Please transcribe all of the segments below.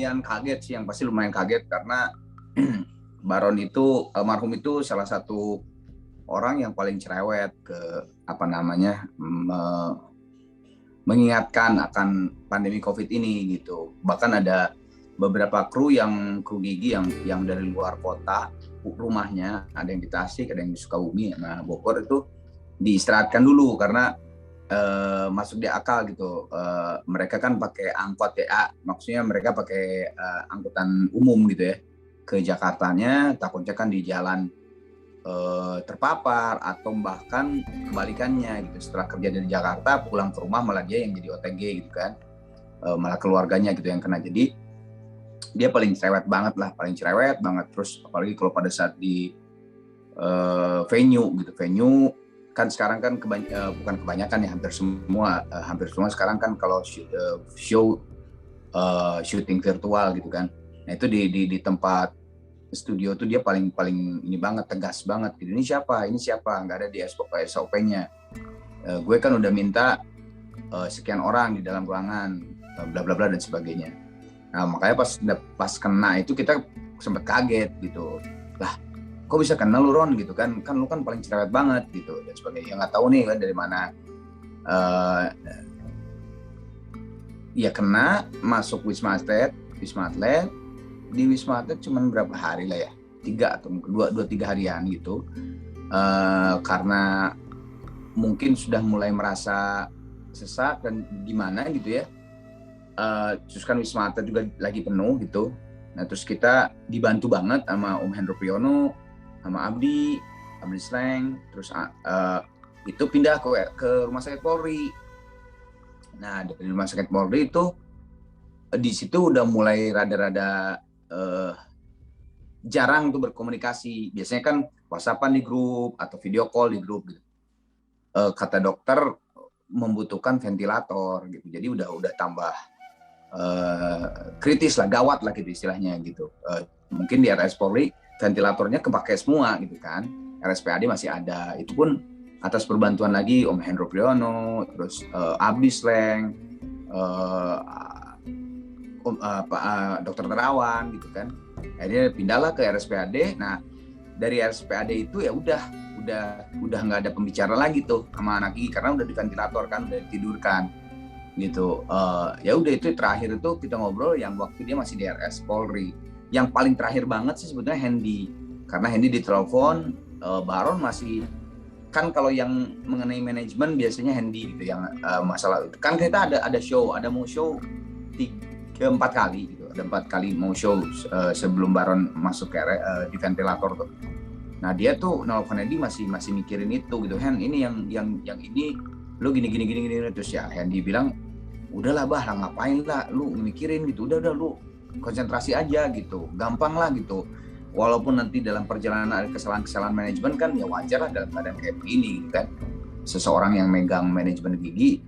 lumayan kaget sih, yang pasti lumayan kaget karena Baron itu almarhum itu salah satu orang yang paling cerewet ke mengingatkan akan pandemi COVID ini gitu. Bahkan ada beberapa kru gigi yang dari luar kota, rumahnya ada yang di Tasik, ada yang di Sukabumi, nah Bogor itu diistirahatkan dulu karena masuk di akal gitu. Mereka kan pakai angkot ya, maksudnya mereka pakai angkutan umum gitu ya ke Jakartanya, takutnya kan di jalan terpapar atau bahkan kebalikannya gitu, setelah kerja dari Jakarta pulang ke rumah malah dia yang jadi OTG gitu kan, malah keluarganya gitu yang kena. Jadi dia paling cerewet banget. Terus apalagi kalau pada saat di venue kan sekarang kan bukan kebanyakan ya, hampir semua sekarang kan kalau syuting virtual gitu kan. Nah itu di tempat studio tuh dia paling ini banget, tegas banget gitu. Ini siapa, nggak ada di SOP-nya. Gue kan udah minta sekian orang di dalam ruangan, bla bla bla dan sebagainya. Nah makanya pas kena itu kita sempat kaget gitu, lah kok bisa kena lu Ron gitu kan lu kan paling cerewet banget gitu dan sebagainya. Nggak tahu nih kan dari mana ya kena, masuk Wisma Atlet. Di Wisma Atlet cuma berapa hari lah ya, 2-3 harian gitu, karena mungkin sudah mulai merasa sesak dan gimana gitu ya. Terus kan Wisma Atlet juga lagi penuh gitu. Nah terus kita dibantu banget sama Om Hendro Priyono, sama Abdi Sleng, terus itu pindah ke Rumah Sakit Polri. Nah dari Rumah Sakit Polri itu di situ udah mulai rada-rada jarang tuh berkomunikasi. Biasanya kan WhatsApp-an di grup atau video call di grup gitu. Kata dokter membutuhkan ventilator gitu. Jadi udah tambah kritis lah, gawat lah gitu istilahnya gitu. Mungkin di RS Polri ventilatornya kepakai semua gitu kan. RSPAD masih ada. Itu pun atas perbantuan lagi Om Hendro Priyono, terus Abdi Sleng, Dokter Terawan gitu kan. Akhirnya pindahlah ke RSPAD. Nah dari RSPAD itu ya udah nggak ada pembicara lagi tuh sama anak gigi karena udah di ventilator kan, udah ditidurkan gitu. Ya udah itu terakhir itu kita ngobrol yang waktu dia masih di RS Polri. Yang paling terakhir banget sih sebetulnya Hendy, karena Hendy ditelepon, Baron masih kan, kalau yang mengenai manajemen biasanya Hendy gitu yang masalah itu kan. Kita ada mau show 3-4 kali gitu, ada 4 kali mau show sebelum Baron masuk ke di ventilator tuh. Nah dia tuh nelfon Hendy masih mikirin itu gitu, Hen ini yang ini lu gini terus ya Hendy bilang udahlah bah, ngapain lah lu mikirin gitu, udah lu konsentrasi aja gitu, gampang lah gitu. Walaupun nanti dalam perjalanan ada kesalahan manajemen kan ya wajar lah dalam keadaan kayak begini gitu kan. Seseorang yang megang manajemen gigi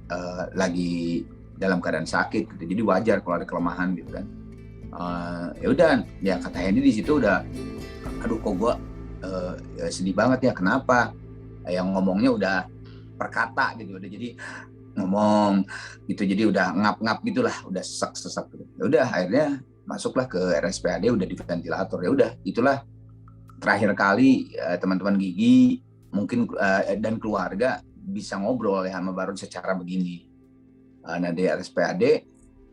lagi dalam keadaan sakit gitu, jadi wajar kalau ada kelemahan gitu kan. Ya udah ya kata Hendy di situ udah, aduh kok gua sedih banget ya, kenapa? Yang ngomongnya udah perkata gitu, udah jadi ngomong gitu, jadi udah ngap gitulah, udah sesak gitu. Ya udah akhirnya masuklah ke RSPAD, udah di ventilator. Ya udah itulah terakhir kali teman-teman gigi mungkin dan keluarga bisa ngobrol ya sama Baron secara begini. Nah di RSPAD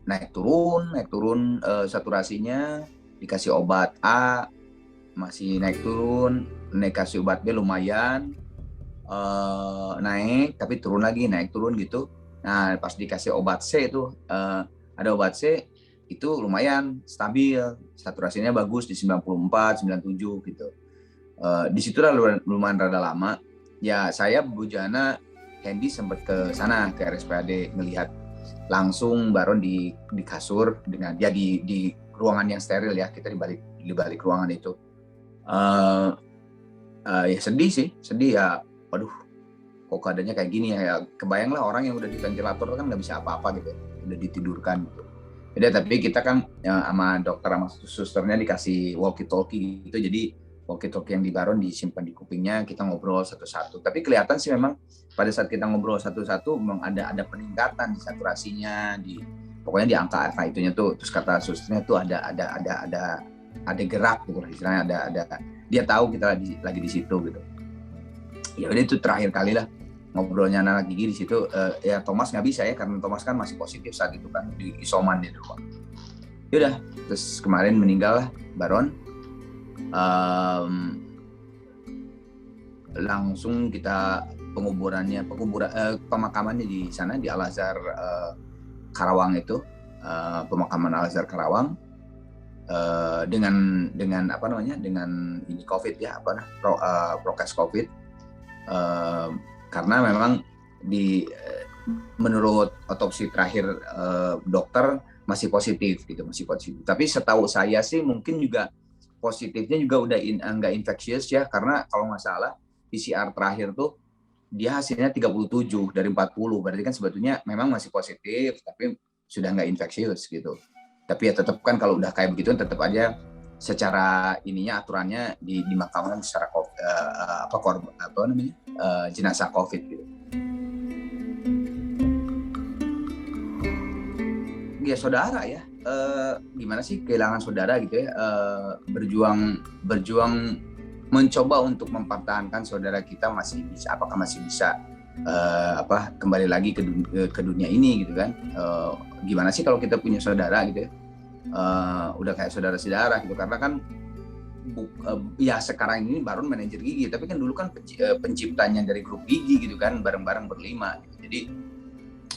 naik turun saturasinya, dikasih obat A masih naik turun, kasih obat B lumayan naik, tapi turun lagi, naik turun gitu. Nah pas dikasih obat C itu ada obat C itu lumayan stabil, saturasinya bagus di 94, 97 gitu. Di situlah lumayan rada lama. Ya saya Bujana Hendy sempat ke sana ke RSPAD ngelihat langsung Baron di kasur dengan dia di ruangan yang steril ya, kita di balik ruangan itu. Ya sedih ya, waduh kok keadaannya kayak gini ya. Kebayang lah orang yang udah di ventilator kan nggak bisa apa-apa gitu, udah ditidurkan gitu. Jadi tapi kita kan ya, sama dokter sama susternya dikasih walkie talkie gitu, jadi walkie talkie yang di Baron disimpan di kupingnya, kita ngobrol satu-satu. Tapi kelihatan sih memang pada saat kita ngobrol satu-satu memang ada peningkatan di saturasinya, di pokoknya di angka itunya tuh, terus kata susternya tuh ada gerak gitu, istilahnya ada dia tahu kita lagi di situ gitu. Ya udah, itu terakhir kali lah ngobrolnya anak gigi di situ. Ya Thomas nggak bisa ya, karena Thomas kan masih positif saat itu kan, di isoman di rumah. Ya udah, terus kemarin meninggal lah Baron. Langsung kita pemakamannya di sana di Al Azhar Karawang itu, pemakaman Al Azhar Karawang, dengan apa namanya, dengan ini COVID ya, prokes COVID, karena memang menurut otopsi terakhir dokter masih positif gitu, masih positif. Tapi setahu saya sih mungkin juga positifnya juga udah nggak infectious ya, karena kalau nggak salah PCR terakhir tuh dia hasilnya 37 dari 40, berarti kan sebetulnya memang masih positif, tapi sudah nggak infectious gitu. Tapi ya tetap kan kalau udah kayak begitu tetap aja secara ininya aturannya dimakamkan secara jenazah COVID gitu. Ya saudara ya, gimana sih kehilangan saudara gitu ya, berjuang mencoba untuk mempertahankan saudara kita apakah masih bisa kembali lagi ke dunia ini gitu kan. Gimana sih kalau kita punya saudara gitu ya, udah kayak saudara-saudara gitu, karena kan ya sekarang ini Baron manajer gigi, tapi kan dulu kan penciptanya dari grup gigi gitu kan, bareng-bareng berlima gitu. Jadi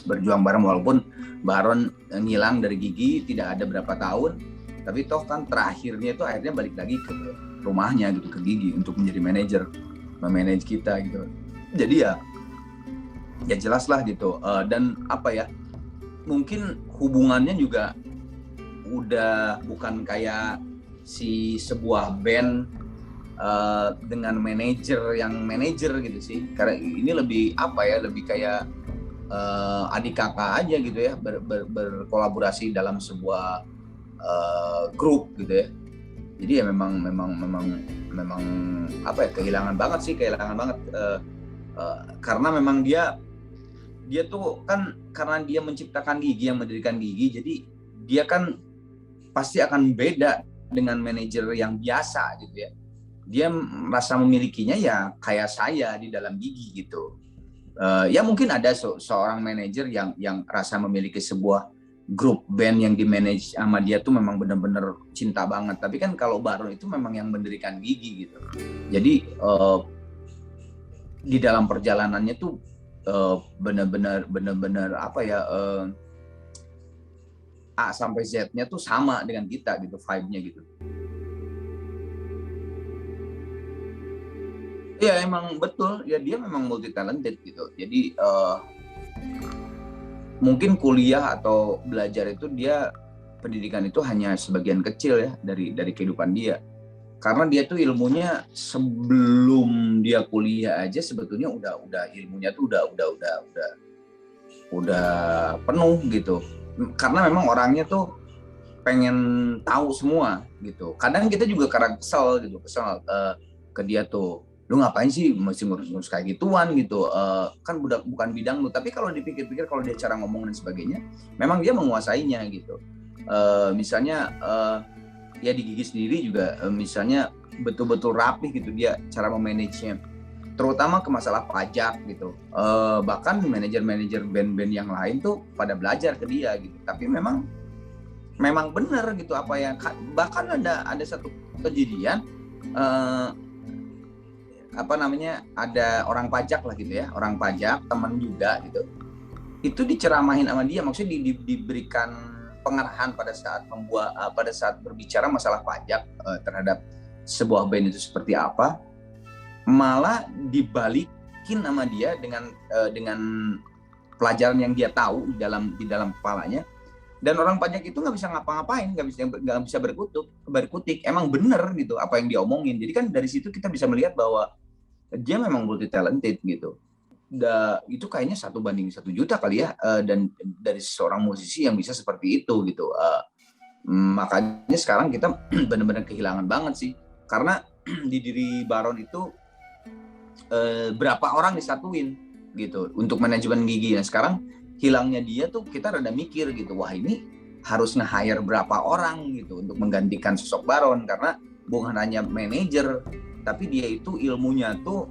berjuang bareng, walaupun Baron ngilang dari gigi tidak ada berapa tahun, tapi toh kan terakhirnya itu akhirnya balik lagi ke rumahnya gitu, ke gigi, untuk menjadi manajer, memanage kita gitu. Jadi ya jelas lah gitu. Dan apa ya, mungkin hubungannya juga udah bukan kayak sebuah band dengan manajer gitu sih. Karena ini lebih lebih kayak adik kakak aja gitu ya, berkolaborasi dalam sebuah grup gitu ya. Jadi ya memang kehilangan banget karena memang dia tuh kan, karena dia menciptakan gigi, yang mendirikan gigi, jadi dia kan pasti akan beda dengan manajer yang biasa gitu ya. Dia merasa memilikinya ya kayak saya di dalam gigi gitu. Ya mungkin ada seorang manajer yang rasa memiliki sebuah grup band yang di-manage sama dia tuh memang benar-benar cinta banget. Tapi kan kalau Baron itu memang yang mendirikan gigi gitu. Jadi di dalam perjalanannya tuh benar-benar A sampai Z-nya tuh sama dengan kita gitu, vibe-nya gitu. Ya emang betul, ya dia memang multi talented gitu. Jadi mungkin kuliah atau belajar itu pendidikan itu hanya sebagian kecil ya dari kehidupan dia. Karena dia tuh ilmunya sebelum dia kuliah aja sebetulnya udah ilmunya tuh udah penuh gitu. Karena memang orangnya tuh pengen tahu semua gitu. Kadang kita juga kadang kesel ke dia tuh. Lu ngapain sih masih ngurus kayak gituan gitu, kan bukan bidang lu. Tapi kalau dipikir-pikir, kalau dia cara ngomong dan sebagainya, memang dia menguasainya gitu. Misalnya ya di gigi sendiri juga misalnya betul-betul rapih gitu dia cara memanagenya, terutama ke masalah pajak gitu. Bahkan manajer-manajer band-band yang lain tuh pada belajar ke dia gitu. Tapi memang benar gitu apa yang, bahkan ada satu kejadian ada orang pajak lah gitu ya, orang pajak teman juga gitu, itu diceramahin sama dia, maksudnya diberikan pengarahan pada saat berbicara masalah pajak terhadap sebuah band itu seperti apa, malah dibalikin sama dia dengan pelajaran yang dia tahu di dalam kepalanya. Dan orang pajak itu nggak bisa ngapa-ngapain, nggak bisa berkutik. Emang bener gitu apa yang dia omongin. Jadi kan dari situ kita bisa melihat bahwa dia memang multi talented gitu. Itu kayaknya 1:1 juta kali ya, dan dari seorang musisi yang bisa seperti itu gitu. Makanya sekarang kita benar-benar kehilangan banget sih, karena di diri Baron itu berapa orang disatuin gitu untuk manajemen gigi. Nah sekarang hilangnya dia tuh kita rada mikir gitu, wah ini harus nge-hire berapa orang gitu untuk menggantikan sosok Baron, karena bukan hanya manajer tapi dia itu ilmunya tuh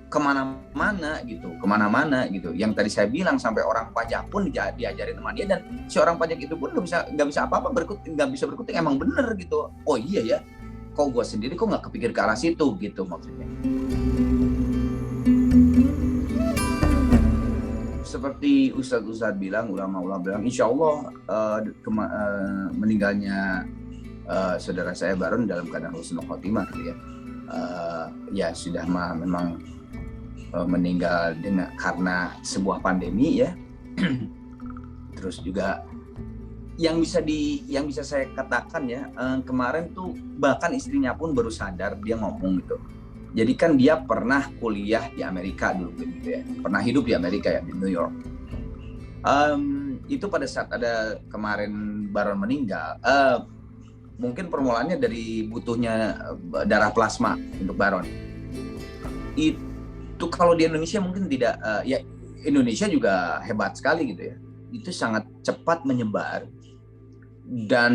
kemana-mana gitu. Yang tadi saya bilang sampai orang pajak pun diajarin sama dia, dan si orang pajak itu pun nggak bisa apa-apa nggak bisa berkutik, emang bener gitu. Oh iya ya, kok gue sendiri kok nggak kepikir ke arah situ gitu maksudnya. Seperti Ustadz bilang, ulama-ulama bilang, insya Allah meninggalnya saudara saya Baron dalam keadaan husnul khotimah gitu ya. Ya sudah memang meninggal karena sebuah pandemi ya. Terus juga yang bisa saya katakan ya, kemarin tuh bahkan istrinya pun baru sadar, dia ngomong gitu. Jadi kan dia pernah kuliah di Amerika dulu gitu ya, pernah hidup di Amerika ya, di New York. Itu pada saat ada kemarin Baron meninggal, mungkin permulaannya dari butuhnya darah plasma untuk Baron. Itu kalau di Indonesia mungkin tidak, ya Indonesia juga hebat sekali gitu ya. Itu sangat cepat menyebar, dan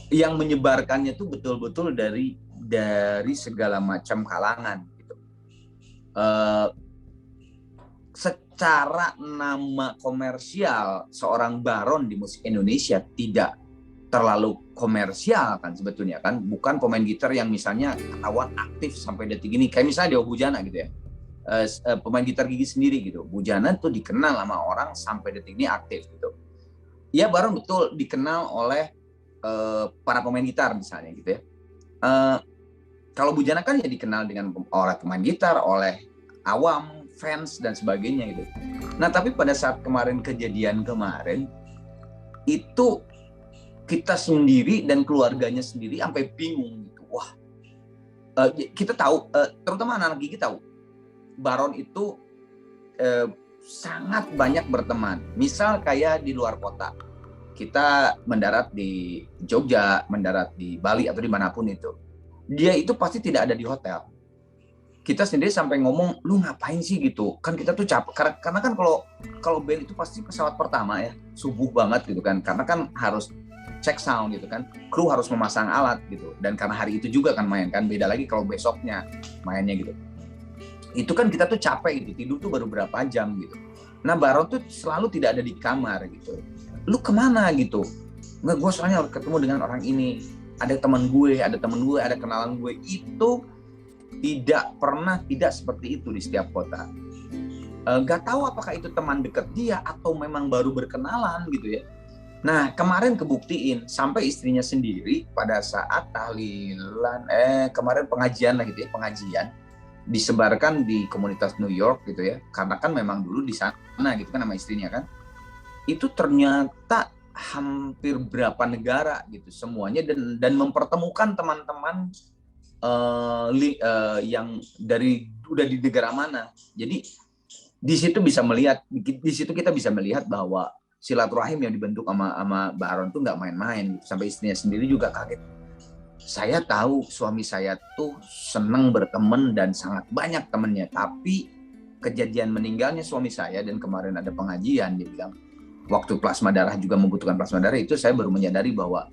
yang menyebarkannya tuh betul-betul dari segala macam kalangan gitu. Secara nama komersial seorang Baron di musik Indonesia tidak terlalu komersial kan sebetulnya kan, bukan pemain gitar yang misalnya ketahuan aktif sampai detik ini kayak misalnya Dewa Bujana gitu ya, pemain gitar gigi sendiri gitu. Bujana tuh dikenal sama orang sampai detik ini aktif gitu. Ya Baron betul dikenal oleh para pemain gitar misalnya gitu ya. Kalau Bujana kan ya dikenal oleh pemain gitar, oleh awam, fans dan sebagainya gitu. Nah tapi pada saat kejadian kemarin itu kita sendiri dan keluarganya sendiri sampai bingung gitu. Wah, kita tahu, terutama anak-anak gigi tahu, Baron itu sangat banyak berteman. Misal kayak di luar kota, kita mendarat di Jogja, mendarat di Bali atau dimanapun itu, dia itu pasti tidak ada di hotel. Kita sendiri sampai ngomong, lu ngapain sih gitu? Kan kita tuh capek, karena kan kalau band itu pasti pesawat pertama ya, subuh banget gitu kan, karena kan harus cek sound gitu kan, kru harus memasang alat gitu, dan karena hari itu juga kan main kan, beda lagi kalau besoknya mainnya gitu. Itu kan kita tuh capek gitu, tidur tuh baru berapa jam gitu. Nah Baron tuh selalu tidak ada di kamar gitu. Lu kemana gitu? Nggak, gue soalnya harus ketemu dengan orang ini, ada teman gue, ada kenalan gue. Itu tidak pernah tidak seperti itu di setiap kota. Nggak tahu apakah itu teman dekat dia atau memang baru berkenalan gitu ya. Nah kemarin kebuktiin sampai istrinya sendiri pada saat tahlilan, kemarin pengajian lah gitu ya, pengajian disebarkan di komunitas New York gitu ya, karena kan memang dulu di sana gitu kan sama istrinya kan, itu ternyata hampir berapa negara gitu semuanya, dan mempertemukan teman-teman yang udah di negara mana. Jadi di situ kita bisa melihat bahwa silaturahim yang dibentuk sama Baron tuh nggak main-main gitu. Sampai istrinya sendiri juga kaget. Saya tahu suami saya tuh senang berteman dan sangat banyak temennya, tapi kejadian meninggalnya suami saya dan kemarin ada pengajian, dia bilang waktu plasma darah juga membutuhkan plasma darah, itu saya baru menyadari bahwa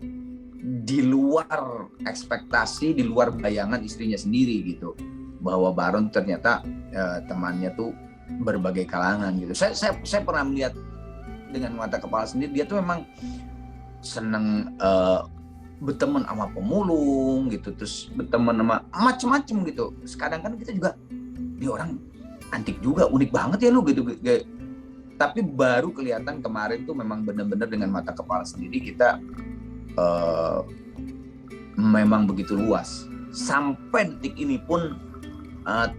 di luar ekspektasi, di luar bayangan istrinya sendiri gitu, bahwa Baron ternyata temannya tuh berbagai kalangan gitu. Saya pernah melihat dengan mata kepala sendiri, dia tuh memang seneng berteman sama pemulung gitu, terus berteman sama macem-macem gitu. Kadang kan kita juga, dia orang antik juga, unik banget ya lu gitu. Tapi baru kelihatan kemarin tuh memang benar-benar dengan mata kepala sendiri kita memang begitu luas. Sampai detik ini pun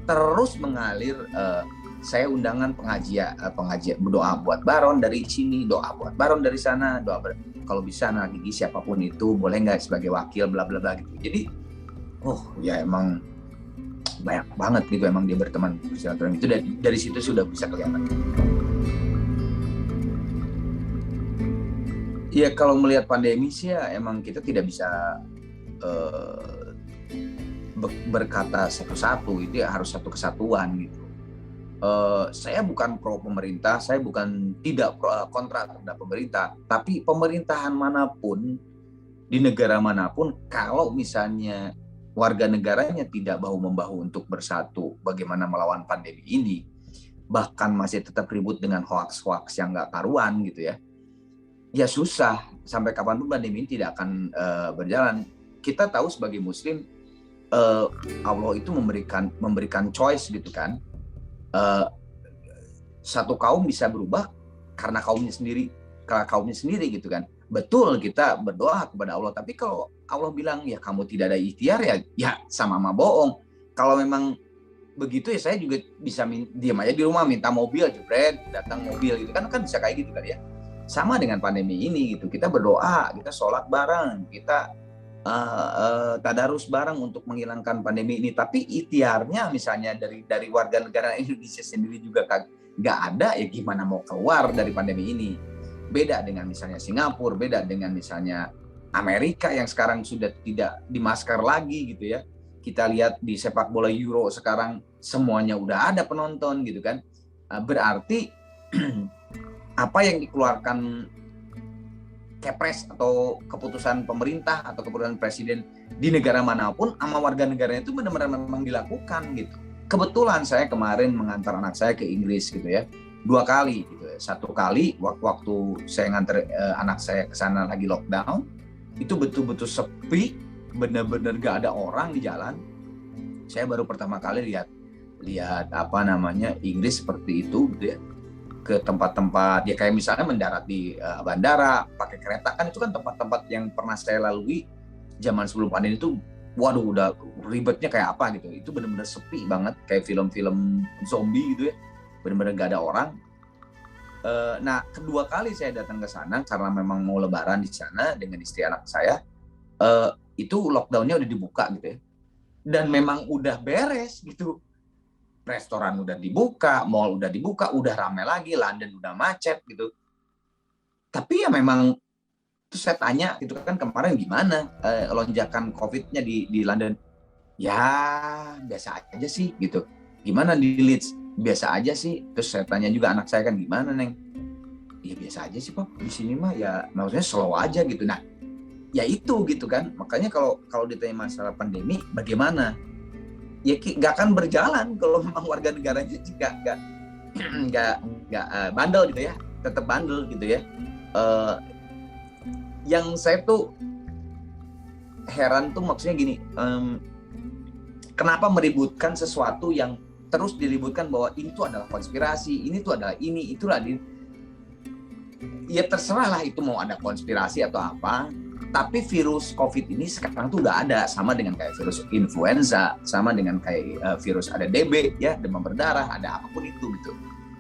terus mengalir. Saya undangan pengajian, doa buat Baron dari sini, doa buat Baron dari sana, kalau bisa anak gigi siapapun itu boleh nggak sebagai wakil, bla bla bla gitu. Jadi, ya emang banyak banget gitu emang dia berteman bersilaturahmi itu, dari situ sudah bisa kelihatan. Ya kalau melihat pandemi sih ya emang kita tidak bisa berkata satu-satu, itu ya harus satu kesatuan gitu. saya bukan pro pemerintah, saya bukan tidak kontra terhadap pemerintah, tapi pemerintahan manapun di negara manapun kalau misalnya warga negaranya tidak bahu-membahu untuk bersatu bagaimana melawan pandemi ini, bahkan masih tetap ribut dengan hoax-hoax yang nggak karuan gitu ya, ya susah, sampai kapanpun pandemi ini tidak akan berjalan. Kita tahu sebagai muslim, Allah itu memberikan choice gitu kan. Satu kaum bisa berubah karena kaumnya sendiri gitu kan. Betul, kita berdoa kepada Allah, tapi kalau Allah bilang ya kamu tidak ada ikhtiar, ya sama bohong. Kalau memang begitu ya saya juga bisa diam aja di rumah, minta mobil, jebret, datang mobil gitu kan bisa kayak gitu kan ya. Sama dengan pandemi ini gitu, kita berdoa, kita sholat bareng, kita tadarus bareng untuk menghilangkan pandemi ini. Tapi ikhtiarnya misalnya dari warga negara Indonesia sendiri juga nggak ada, ya gimana mau keluar dari pandemi ini. Beda dengan misalnya Singapura, beda dengan misalnya Amerika yang sekarang sudah tidak dimasker lagi gitu ya. Kita lihat di sepak bola Euro sekarang semuanya udah ada penonton gitu kan. Berarti apa yang dikeluarkan kepres atau keputusan pemerintah atau keputusan presiden di negara manapun sama warga negaranya itu benar-benar memang dilakukan gitu. Kebetulan saya kemarin mengantar anak saya ke Inggris gitu ya, 2 kali gitu. Satu kali waktu saya nganter anak saya ke sana lagi lockdown, itu betul-betul sepi, benar-benar gak ada orang di jalan. Saya baru pertama kali lihat Inggris seperti itu gitu ya. Ke tempat-tempat ya kayak misalnya mendarat di bandara, pakai kereta, kan itu kan tempat-tempat yang pernah saya lalui zaman sebelum pandemi itu. Waduh, udah ribetnya kayak apa gitu. Itu benar-benar sepi banget, kayak film-film zombie gitu ya. Benar-benar gak ada orang. Nah, kedua kali saya datang ke sana karena memang mau lebaran di sana dengan istri anak saya. Itu lockdownnya udah dibuka gitu ya. Dan memang udah beres gitu. Restoran udah dibuka, mall udah dibuka, udah ramai lagi, London udah macet gitu. Tapi ya memang, terus saya tanya gitu kan kemarin gimana lonjakan COVID-nya di London? Ya biasa aja sih gitu. Gimana di Leeds? Biasa aja sih. Terus saya tanya juga anak saya kan gimana Neng? Ya biasa aja sih Pak. Di sini mah ya maksudnya slow aja gitu. Nah ya itu gitu kan. Makanya kalau ditanya masalah pandemi bagaimana? Ya nggak akan berjalan kalau memang warga negaranya nggak bandel gitu ya, tetap bandel gitu ya. Yang saya tuh heran tuh maksudnya gini, kenapa meributkan sesuatu yang terus diributkan bahwa ini tuh adalah konspirasi, ini tuh adalah ini, itulah ya terserah lah itu mau ada konspirasi atau apa. Tapi virus COVID ini sekarang tuh udah ada, sama dengan kayak virus influenza, sama dengan kayak virus ada DB ya, demam berdarah, ada apapun itu gitu.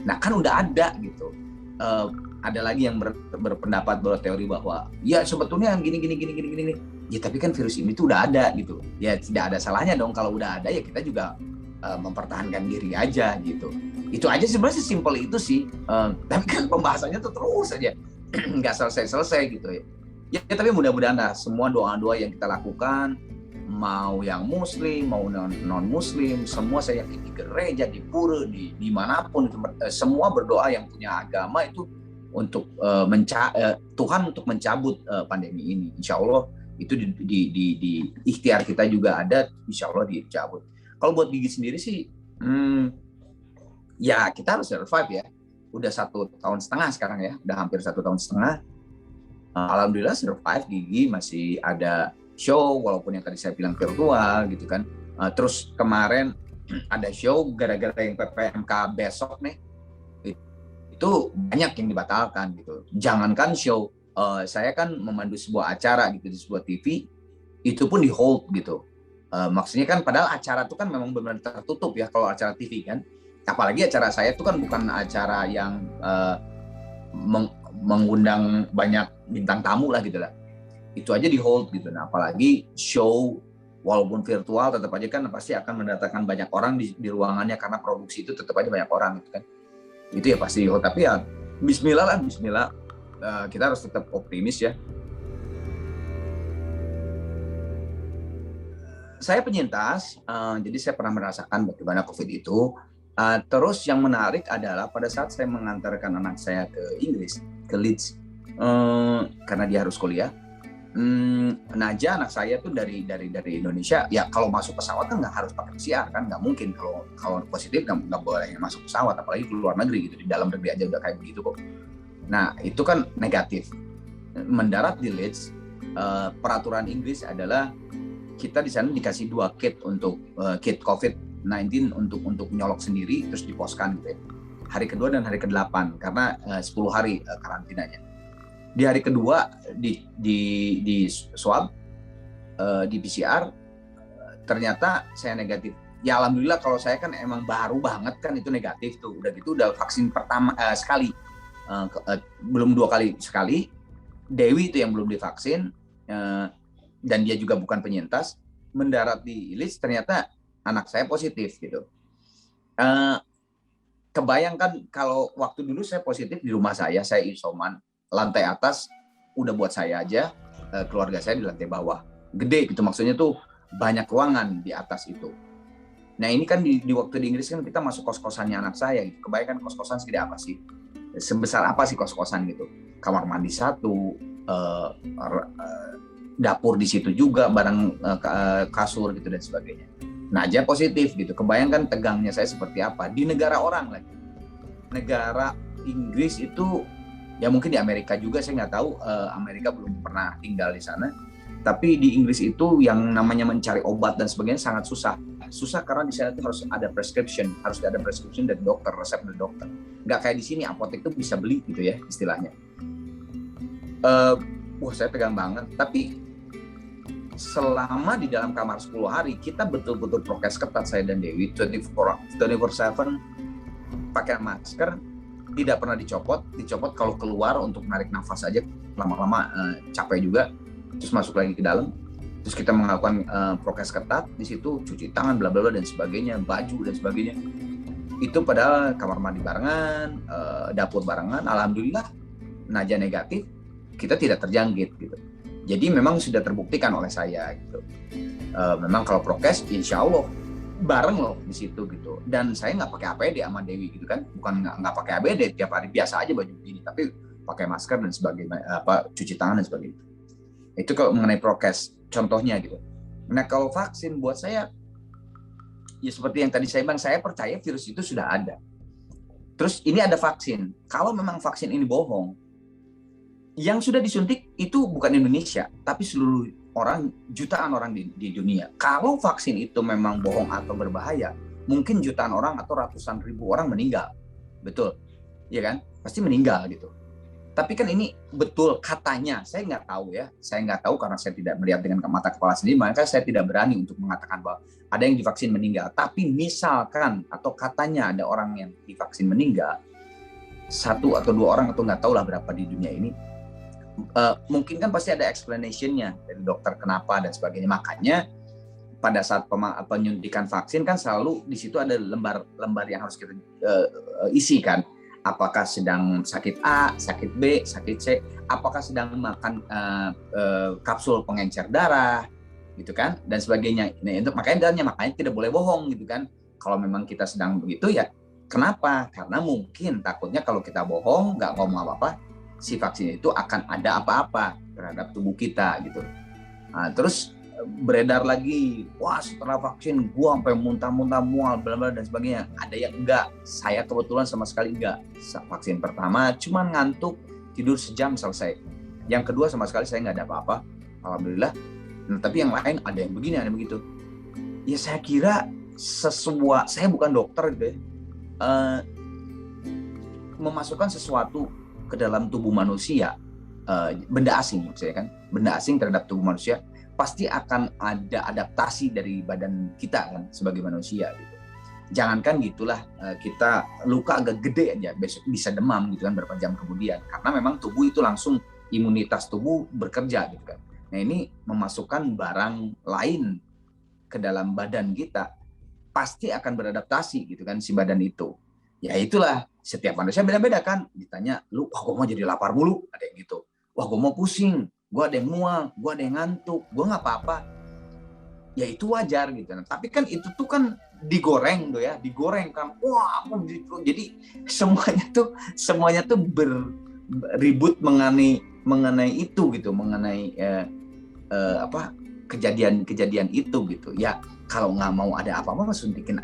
Nah kan udah ada gitu. Ada lagi yang berpendapat berteori bahwa ya sebetulnya yang gini. Ya tapi kan virus ini tuh udah ada gitu. Ya tidak ada salahnya dong kalau udah ada, ya kita juga mempertahankan diri aja gitu. Itu aja sebenarnya simpel itu sih. Tapi kan pembahasannya tuh terus aja nggak selesai gitu ya. Ya tapi mudah-mudahan lah semua doa-doa yang kita lakukan, mau yang muslim, mau non-muslim, semua saya yakin di gereja, di pura, dimanapun, semua berdoa yang punya agama itu untuk Tuhan untuk mencabut pandemi ini. Insya Allah itu di ikhtiar kita juga ada, insya Allah dicabut. Kalau buat Gigi sendiri sih, ya kita harus survive ya. Udah 1,5 tahun sekarang ya, udah hampir 1,5 tahun. Alhamdulillah survive, Gigi masih ada show walaupun yang tadi saya bilang virtual gitu kan. Terus kemarin ada show gara-gara yang PPMK besok nih, itu banyak yang dibatalkan gitu. Jangankan show, saya kan memandu sebuah acara gitu di sebuah TV, itu pun di hold gitu. Maksudnya kan padahal acara itu kan memang benar-benar tertutup ya kalau acara TV kan. Apalagi acara saya itu kan bukan acara yang mengundang banyak bintang tamu lah gitu lah. Itu aja di hold gitu. Nah, apalagi show walaupun virtual tetap aja kan pasti akan mendatangkan banyak orang di ruangannya karena produksi itu tetap aja banyak orang gitu kan. Itu ya pasti di hold. Tapi ya bismillah. Kita harus tetap optimis ya. Saya penyintas, jadi saya pernah merasakan bagaimana COVID itu. Terus yang menarik adalah pada saat saya mengantarkan anak saya ke Inggris, ke Leeds, karena dia harus kuliah. Naja anak saya tuh dari Indonesia, ya kalau masuk pesawat kan nggak harus pakai PCR kan, nggak mungkin kalau positif nggak boleh masuk pesawat, apalagi ke luar negeri gitu, di dalam negeri aja udah kayak begitu kok. Nah itu kan negatif. Mendarat di Leeds, peraturan Inggris adalah kita di sana dikasih 2 kit untuk kit COVID-19 untuk nyolok sendiri, terus diposkan gitu ya. Hari kedua dan hari ke-8 karena 10 hari karantinanya. Di hari kedua di swab, di PCR, ternyata saya negatif. Ya alhamdulillah, kalau saya kan emang baru banget kan itu negatif tuh. Udah gitu udah vaksin pertama sekali, belum 2 kali, sekali. Dewi itu yang belum divaksin, dan dia juga bukan penyintas, mendarat di Leeds, ternyata anak saya positif gitu. Kebayangkan kalau waktu dulu saya positif di rumah saya isoman, lantai atas udah buat saya aja, keluarga saya di lantai bawah. Gede gitu, maksudnya tuh banyak ruangan di atas itu. Nah ini kan di waktu di Inggris kan kita masuk kos-kosannya anak saya gitu. Kebayangkan kos-kosan segede apa sih? Sebesar apa sih kos-kosan gitu? Kamar mandi 1, dapur di situ juga, barang kasur gitu dan sebagainya. Nah aja positif gitu. Kebayangkan tegangnya saya seperti apa di negara orang lagi. Negara Inggris itu, ya mungkin di Amerika juga, saya nggak tahu, Amerika belum pernah tinggal di sana. Tapi di Inggris itu yang namanya mencari obat dan sebagainya sangat susah karena di sana itu harus ada prescription dari dokter, resep dari dokter. Nggak kayak di sini, apotek itu bisa beli gitu ya istilahnya. Wah saya tegang banget. Tapi selama di dalam kamar 10 hari, kita betul-betul prokes ketat, saya dan Dewi, 24/7 pakai masker, tidak pernah dicopot kalau keluar untuk narik nafas aja, lama-lama capek juga, terus masuk lagi ke dalam, terus kita melakukan prokes ketat di situ, cuci tangan, bla bla bla dan sebagainya, baju dan sebagainya. Itu padahal kamar mandi barengan, dapur barengan. Alhamdulillah Naja negatif, kita tidak terjangkit gitu. Jadi memang sudah terbuktikan oleh saya gitu. Memang kalau prokes, insya Allah bareng loh di situ gitu. Dan saya nggak pakai APD sama Dewi gitu kan, bukan nggak pakai APD tiap hari, biasa aja baju begini, tapi pakai masker dan sebagainya, cuci tangan dan sebagainya. Itu kalau mengenai prokes, contohnya gitu. Nah kalau vaksin buat saya, ya seperti yang tadi saya bilang, saya percaya virus itu sudah ada. Terus ini ada vaksin. Kalau memang vaksin ini bohong, yang sudah disuntik itu bukan Indonesia, tapi seluruh orang, jutaan orang di dunia. Kalau vaksin itu memang bohong atau berbahaya, mungkin jutaan orang atau ratusan ribu orang meninggal. Betul, ya kan? Pasti meninggal gitu. Tapi kan ini betul katanya, saya nggak tahu ya. Saya nggak tahu karena saya tidak melihat dengan mata kepala sendiri, maka saya tidak berani untuk mengatakan bahwa ada yang divaksin meninggal. Tapi misalkan atau katanya ada orang yang divaksin meninggal, 1 atau 2 orang atau nggak tahu lah berapa di dunia ini, mungkin kan pasti ada explanation-nya dari dokter kenapa dan sebagainya. Makanya pada saat penyuntikan vaksin kan selalu di situ ada lembar yang harus kita isi kan. Apakah sedang sakit A, sakit B, sakit C, apakah sedang makan kapsul pengencer darah gitu kan, dan sebagainya. Nah, itu makanya tidak boleh bohong gitu kan. Kalau memang kita sedang begitu ya kenapa? Karena mungkin takutnya kalau kita bohong, nggak ngomong apa-apa, si vaksin itu akan ada apa-apa terhadap tubuh kita gitu. Nah, terus beredar lagi, wah setelah vaksin gua sampai muntah-muntah, mual, bla bla dan sebagainya. Ada yang enggak, saya kebetulan sama sekali enggak. Vaksin pertama cuman ngantuk, tidur sejam selesai. Yang kedua sama sekali saya nggak ada apa-apa, alhamdulillah. Nah, tapi yang lain ada yang begini, ada yang begitu. Ya saya kira saya bukan dokter gitu ya, memasukkan sesuatu ke dalam tubuh manusia, benda asing maksudnya kan, benda asing terhadap tubuh manusia, pasti akan ada adaptasi dari badan kita kan sebagai manusia gitu. Jangankan gitulah, kita luka agak gede aja besok bisa demam gitu kan berapa jam kemudian, karena memang tubuh itu langsung imunitas tubuh bekerja gitu kan. Nah ini memasukkan barang lain ke dalam badan kita, pasti akan beradaptasi gitu kan si badan itu. Ya itulah, setiap manusia beda-beda kan. Ditanya, lu, wah gue mau jadi lapar mulu, ada yang gitu. Wah gue mau pusing, gue ada yang mual, gue ada yang ngantuk, gue nggak apa-apa. Ya itu wajar gitu. Tapi kan itu tuh kan digoreng tuh ya, digoreng kan, wah, jadi semuanya tuh beribut mengenai itu gitu, mengenai apa, kejadian itu gitu ya. Kalau nggak mau ada apa-apa, suntikin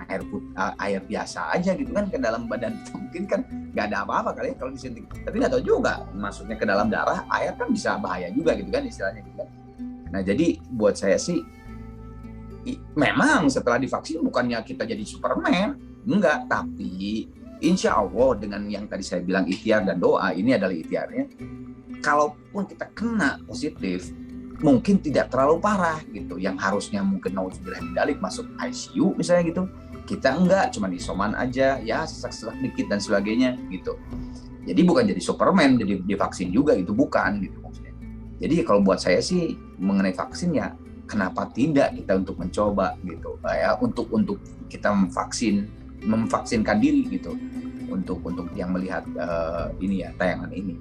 air biasa aja gitu kan ke dalam badan kita, mungkin kan nggak ada apa-apa kali ya kalau disuntik, tapi nggak tahu juga masuknya ke dalam darah, air kan bisa bahaya juga gitu kan istilahnya gitu kan. Nah jadi buat saya sih, memang setelah divaksin bukannya kita jadi Superman, enggak, tapi insya Allah dengan yang tadi saya bilang ikhtiar dan doa, ini adalah ikhtiarnya, kalaupun kita kena positif, mungkin tidak terlalu parah gitu, yang harusnya mungkin nauzubillah min dzalik masuk ICU misalnya gitu, kita enggak, cuma isoman aja ya, sesak-sesak dikit dan sebagainya gitu. Jadi bukan jadi Superman jadi divaksin juga gitu, bukan gitu maksudnya. Jadi kalau buat saya sih mengenai vaksin ya, kenapa tidak kita untuk mencoba gitu ya, untuk kita memvaksinkan diri gitu, untuk yang melihat ini ya, tayangan ini.